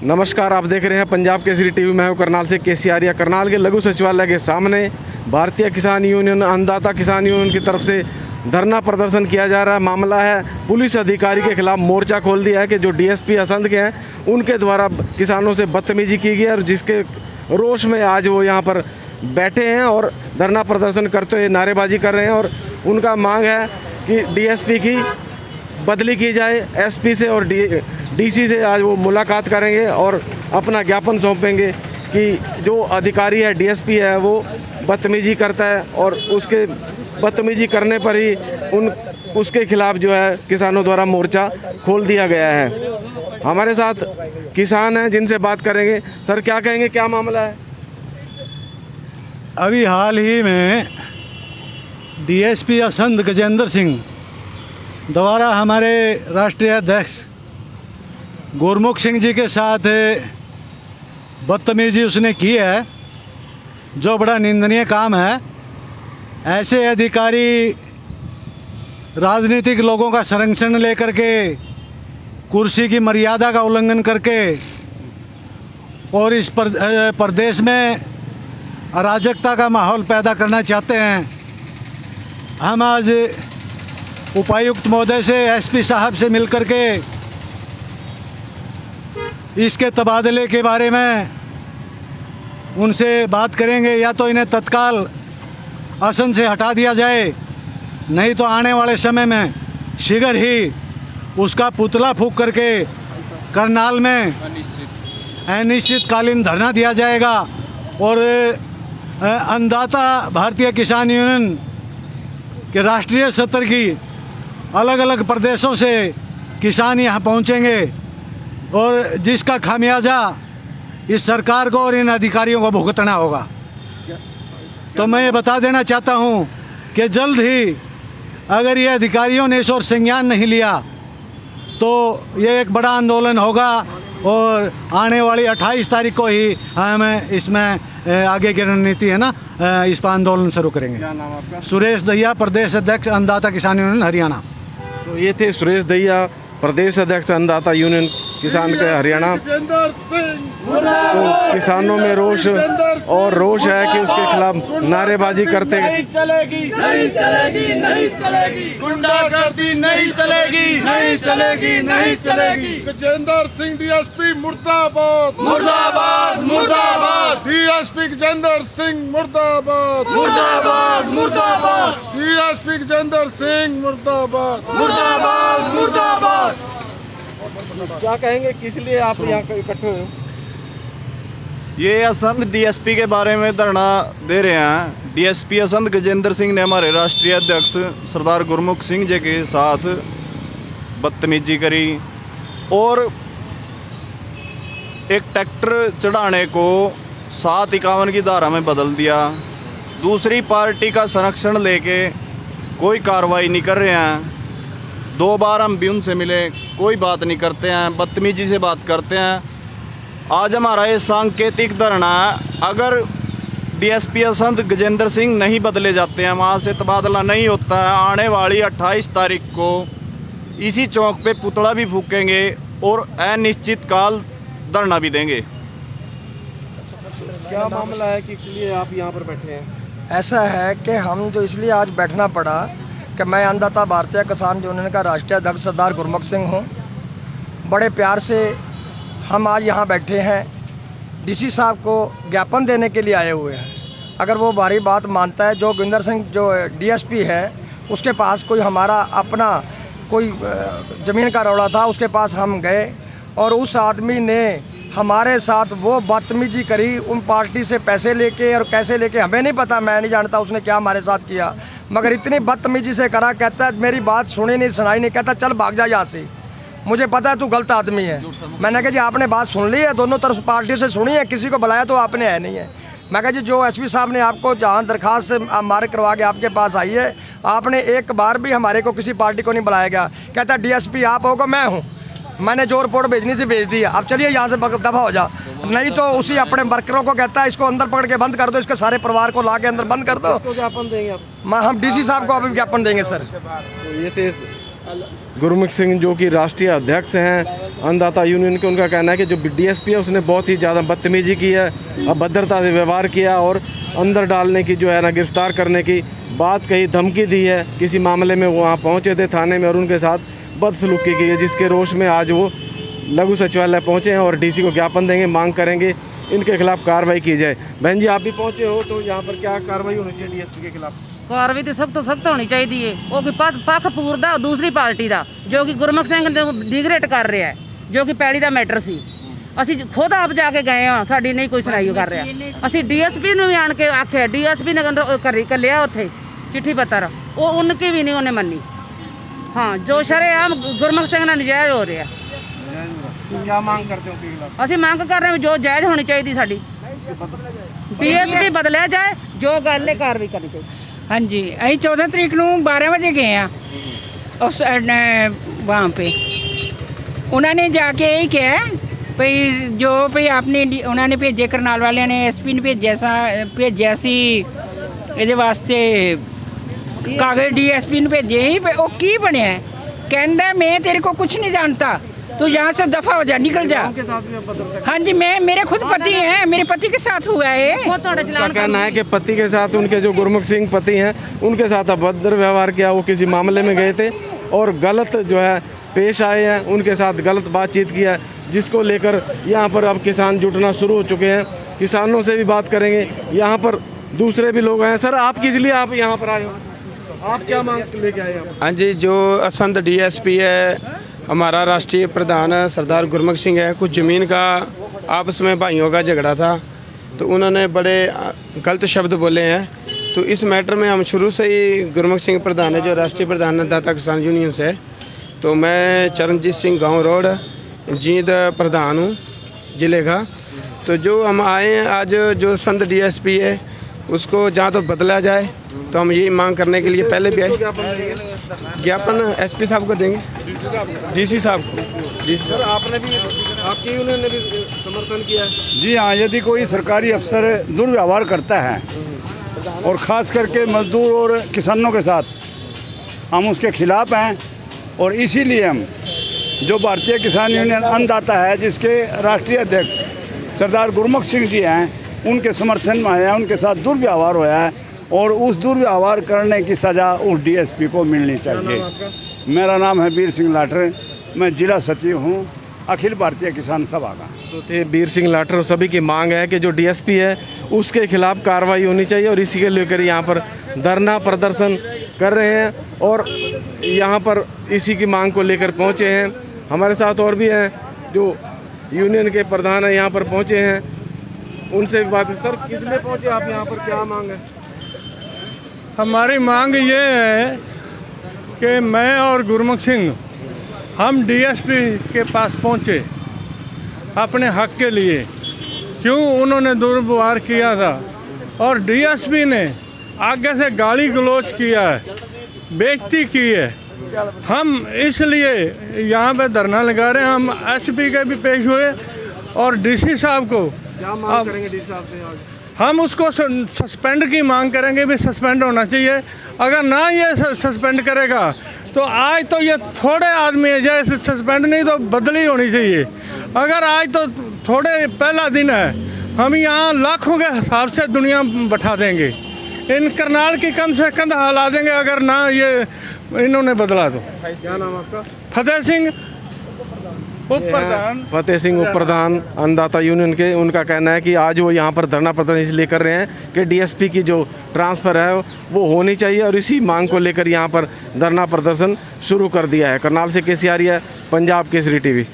नमस्कार, आप देख रहे हैं पंजाब केसरी टीवी। मैं हूं करनाल से केसी आर्या। करनाल के लघु सचिवालय के सामने भारतीय किसान यूनियन, अन्नदाता किसान यूनियन की तरफ से धरना प्रदर्शन किया जा रहा है। मामला है पुलिस अधिकारी के खिलाफ मोर्चा खोल दिया है कि जो डीएसपी असंध के हैं उनके द्वारा किसानों से बदतमीजी की गई है, और जिसके रोष में आज वो यहाँ पर बैठे हैं और धरना प्रदर्शन करते हुए नारेबाजी कर रहे हैं। और उनका मांग है कि डीएसपी की बदली की जाए, एसपी से और डीसी से आज वो मुलाकात करेंगे और अपना ज्ञापन सौंपेंगे कि जो अधिकारी है, डीएसपी है, वो बदतमीजी करता है और उसके बदतमीजी करने पर ही उसके खिलाफ जो है किसानों द्वारा मोर्चा खोल दिया गया है। हमारे साथ किसान हैं जिनसे बात करेंगे। सर, क्या कहेंगे, क्या मामला है? अभी हाल ही में डीएसपी असंध गजेंद्र सिंह द्वारा हमारे राष्ट्रीय अध्यक्ष गुरमुख सिंह जी के साथ बदतमीजी उसने की है, जो बड़ा निंदनीय काम है। ऐसे अधिकारी राजनीतिक लोगों का संरक्षण लेकर के कुर्सी की मर्यादा का उल्लंघन करके और इस प्रदेश में अराजकता का माहौल पैदा करना चाहते हैं। हम आज उपायुक्त महोदय से, एसपी साहब से मिलकर के इसके तबादले के बारे में उनसे बात करेंगे। या तो इन्हें तत्काल आसन से हटा दिया जाए, नहीं तो आने वाले समय में शीघ्र ही उसका पुतला फूंक करके करनाल में अनिश्चितकालीन धरना दिया जाएगा। और अन्नदाता भारतीय किसान यूनियन के राष्ट्रीय स्तर की अलग अलग प्रदेशों से किसान यहाँ पहुँचेंगे और जिसका खामियाजा इस सरकार को और इन अधिकारियों को भुगतना होगा। तो मैं ये बता देना चाहता हूँ कि जल्द ही अगर ये अधिकारियों ने इस ओर संज्ञान नहीं लिया तो ये एक बड़ा आंदोलन होगा और आने वाली 28 तारीख को ही हम इसमें आगे की रणनीति है ना, इस पर आंदोलन शुरू करेंगे। क्या नाम आपका? सुरेश दहिया, प्रदेश अध्यक्ष अन्नदाता किसान यूनियन हरियाणा। तो ये थे सुरेश दहिया, प्रदेश अध्यक्ष अन्नदाता यूनियन किसान के हरियाणा। तो किसानों में रोष है कि उसके खिलाफ नारेबाजी करते नहीं चलेगी, नहीं चलेगी, नहीं चलेगी, गुंडागर्दी नहीं चलेगी, नहीं चलेगी, नहीं चलेगी। गजेंद्र सिंह डीएसपी मुर्दाबाद, मुर्दाबाद, मुर्दाबाद, डीएसपी गजेंद्र सिंह मुर्दाबाद, मुर्दाबाद, मुर्दाबाद, डीएसपी गजेंद्र सिंह मुर्दाबाद, मुर्दाबाद, मुर्दाबाद। क्या कहेंगे, किस लिए आप यहाँ इकट्ठे हुए? ये असंध डीएसपी के बारे में धरना दे रहे हैं। डीएसपी असंध गजेंद्र सिंह ने हमारे राष्ट्रीय अध्यक्ष सरदार गुरमुख सिंह जी के साथ बदतमीजी करी और एक ट्रैक्टर चढ़ाने को 751 की धारा में बदल दिया। दूसरी पार्टी का संरक्षण लेके कोई कार्रवाई नहीं कर रहे हैं। 2 बार हम भी उनसे मिले, कोई बात नहीं करते हैं, बदतमीजी से बात करते हैं। आज हमारा ये सांकेतिक धरना है। अगर डीएसपी असंध गजेंद्र सिंह नहीं बदले जाते हैं, वहाँ से तबादला नहीं होता है, आने वाली 28 तारीख को इसी चौक पे पुतला भी फूकेंगे और अनिश्चितकाल धरना भी देंगे। क्या मामला है कि इसलिए आप यहाँ पर बैठे हैं? ऐसा है कि हम जो इसलिए आज बैठना पड़ा कि मैं अन्नदाता भारतीय किसान यूनियन का राष्ट्रीय अध्यक्ष सरदार गुरमुख सिंह हूँ। बड़े प्यार से हम आज यहाँ बैठे हैं, डीसी साहब को ज्ञापन देने के लिए आए हुए हैं। अगर वो हमारी बात मानता है, जो गजेंद्र सिंह जो डीएसपी है उसके पास कोई हमारा अपना कोई ज़मीन का रौला था, उसके पास हम गए और उस आदमी ने हमारे साथ वो बदतमीजी करी, उन पार्टी से पैसे लेके और कैसे लेके हमें नहीं पता, मैं नहीं जानता उसने क्या हमारे साथ किया, मगर इतनी बदतमीजी से करा। कहता है मेरी बात सुनी नहीं, सुनाई नहीं, कहता चल भाग जा यहाँ से, मुझे पता है तू गलत आदमी है। मैंने कहा जी आपने बात सुन ली है, दोनों तरफ पार्टी से सुनी है, किसी को बुलाया तो आपने है नहीं है। मैं कहा जी जो एसपी साहब ने आपको जहाँ दरखास्त से हमारे करवा के आपके पास आई है, आपने एक बार भी हमारे को किसी पार्टी को नहीं बुलाया गया। कहता डीएसपी आप होगा, मैं हूँ, मैंने जो रिपोर्ट भेजनी थी भेज दी है, अब चलिए यहाँ से दफ़ा हो जा, नहीं तो उसी अपने वर्करों को कहता है इसको अंदर पकड़ के बंद कर दो, इसके सारे परिवार को ला के अंदर बंद कर दो। ज्ञापन देंगे आप? हम डीसी साहब को अभी ज्ञापन देंगे सर। तो ये थे गुरमुख सिंह जो कि राष्ट्रीय अध्यक्ष हैं अन्नदाता यूनियन के, उनका कहना है कि जो डीएसपी है उसने बहुत ही ज़्यादा बदतमीजी की है, अभद्रता से व्यवहार किया और अंदर डालने की जो है ना, गिरफ्तार करने की बात कही, धमकी दी है। किसी मामले में वो वहाँ पहुँचे थे थाने में और उनके साथ बदसलूकी की है, जिसके रोष में आज वो लघु सचिवालय पहुँचे हैं और डीसी को ज्ञापन देंगे, मांग करेंगे इनके खिलाफ कार्रवाई की जाए। बहन जी, आप भी पहुँचे हो, तो यहाँ पर क्या कार्रवाई होनी चाहिए डीएसपी के खिलाफ? कार्रवाई तो सख्त होनी चाहिए है। वो कि पक्ष पूरदा दूसरी पार्टी का जो कि गुरमुख सिंह डिग्रेट कर रहा है, जो कि पैड़ी का मैटर सी। ਅਸੀਂ खुद आप जाके गए हाँ, साड़ी नहीं कोई सुनाई कर रहा। ਅਸੀਂ डीएसपी ने भी आन के आख्या, डीएसपी ने कलिया उत्थे चिट्ठी पत्र, वो उनकी भी नहीं उन्हें मनी। हाँ, जो शरेआम गुरमुख सिंह नाल नजायज़ हो रहा है। क्या मांग करते हो उनके खिलाफ? ਅਸੀਂ ਮੰਗ ਕਰ ਰਹੇ ਹਾਂ ਜੋ ਜਾਇਜ਼ ਹੋਣੀ ਚਾਹੀਦੀ ਸਾਡੀ, डीएसपी बदलिया जाए, जो गल कार्रवाई करनी चाहिए। हाँ जी, अभी 14 तरीक को 12 बजे गए हैं उस वहाँ पे। उन्होंने जाके यही किया भाई जो भाई आपने उन्होंने भेजे, करनाल वाले ने एसपी ने भेजा सी ये वास्ते कागज, डीएसपी ने भेजे ही, वो की बनया कहता मैं तेरे को कुछ नहीं जानता, तू यहाँ से दफा हो जा, निकल जा। हाँ जी, मैं मेरे खुद पति हैं, मेरे पति के साथ हुआ है। उनका कहना है कि पति के साथ, उनके जो गुरमुख सिंह पति हैं उनके साथ अभद्र व्यवहार किया। वो किसी मामले में गए थे और गलत जो है पेश आए हैं, उनके साथ गलत बातचीत किया, जिसको लेकर यहाँ पर अब किसान जुटना शुरू हो चुके हैं। किसानों से भी बात करेंगे, यहाँ पर दूसरे भी लोग हैं। सर, आप किस लिए आप यहाँ पर आए हो, आप क्या मांग लेके आए हैं? हाँ जी, जो असंध डीएसपी है हमारा राष्ट्रीय प्रधान सरदार गुरमुख सिंह है, कुछ ज़मीन का आपस में भाइयों का झगड़ा था, तो उन्होंने बड़े गलत शब्द बोले हैं। तो इस मैटर में हम शुरू से ही, गुरमुख सिंह प्रधान है जो राष्ट्रीय प्रधान अन्नदाता किसान यूनियन से, तो मैं चरणजीत सिंह गांव रोड जींद प्रधान हूँ ज़िले का। तो जो हम आए हैं आज, जो संत डीएसपी है उसको जहाँ तो बदला जाए, तो हम यही मांग करने के लिए पहले भी आए। ज्ञापन एसपी साहब को देंगे, डीसी साहब को। जी सर, आपने भी, आपकी यूनियन ने भी समर्थन किया है? जी हाँ, यदि कोई सरकारी अफसर दुर्व्यवहार करता है और ख़ास करके मजदूर और किसानों के साथ, हम उसके खिलाफ़ हैं। और इसीलिए हम जो भारतीय किसान यूनियन अन्नदाता है, जिसके राष्ट्रीय अध्यक्ष सरदार गुरमुख सिंह जी हैं, उनके समर्थन में आए हैं। उनके साथ दुर्व्यवहार हुआ है और उस दुर्व्यवहार करने की सज़ा उस डीएसपी को मिलनी चाहिए। मेरा नाम है वीर सिंह लाठर, मैं जिला सचिव हूँ अखिल भारतीय किसान सभा का। तो थे वीर सिंह लाठर। सभी की मांग है कि जो डीएसपी है उसके खिलाफ कार्रवाई होनी चाहिए और इसी के लेकर यहाँ पर धरना प्रदर्शन कर रहे हैं और यहाँ पर इसी की मांग को लेकर पहुँचे हैं। हमारे साथ और भी हैं जो यूनियन के प्रधान हैं, यहाँ पर पहुँचे हैं, उनसे भी बात। सर, किस लिए पहुँचे आप यहाँ पर, क्या मांग है? हमारी मांग ये है कि मैं और गुरमुख सिंह हम डीएसपी के पास पहुँचे अपने हक के लिए। क्यों उन्होंने दुर्व्यवहार किया था और डीएसपी ने आगे से गाली गलौज किया है, बेइज्जती की है। हम इसलिए यहाँ पे धरना लगा रहे हैं। हम एसपी के भी पेश हुए और डीसी साहब को, क्या मांग करेंगे डीसी साहब से आज? हम उसको सस्पेंड की मांग करेंगे, भी सस्पेंड होना चाहिए। अगर ना ये सस्पेंड करेगा तो आज तो ये थोड़े आदमी है, जैसे सस्पेंड नहीं तो बदली होनी चाहिए। अगर आज तो थोड़े पहला दिन है, हम यहाँ लाखों के हिसाब से दुनिया बैठा देंगे, इन करनाल की कंध से कंध हिला देंगे अगर ना ये इन्होंने बदला तो। क्या नाम आपका? फतेह सिंह उप प्रधान। फतेह सिंह उप प्रधान अन्नदाता यूनियन के। उनका कहना है कि आज वो यहाँ पर धरना प्रदर्शन इसलिए कर रहे हैं कि डीएसपी की जो ट्रांसफ़र है वो होनी चाहिए और इसी मांग को लेकर यहाँ पर धरना प्रदर्शन शुरू कर दिया है। करनाल से केसी आर्या, पंजाब केसरी टीवी।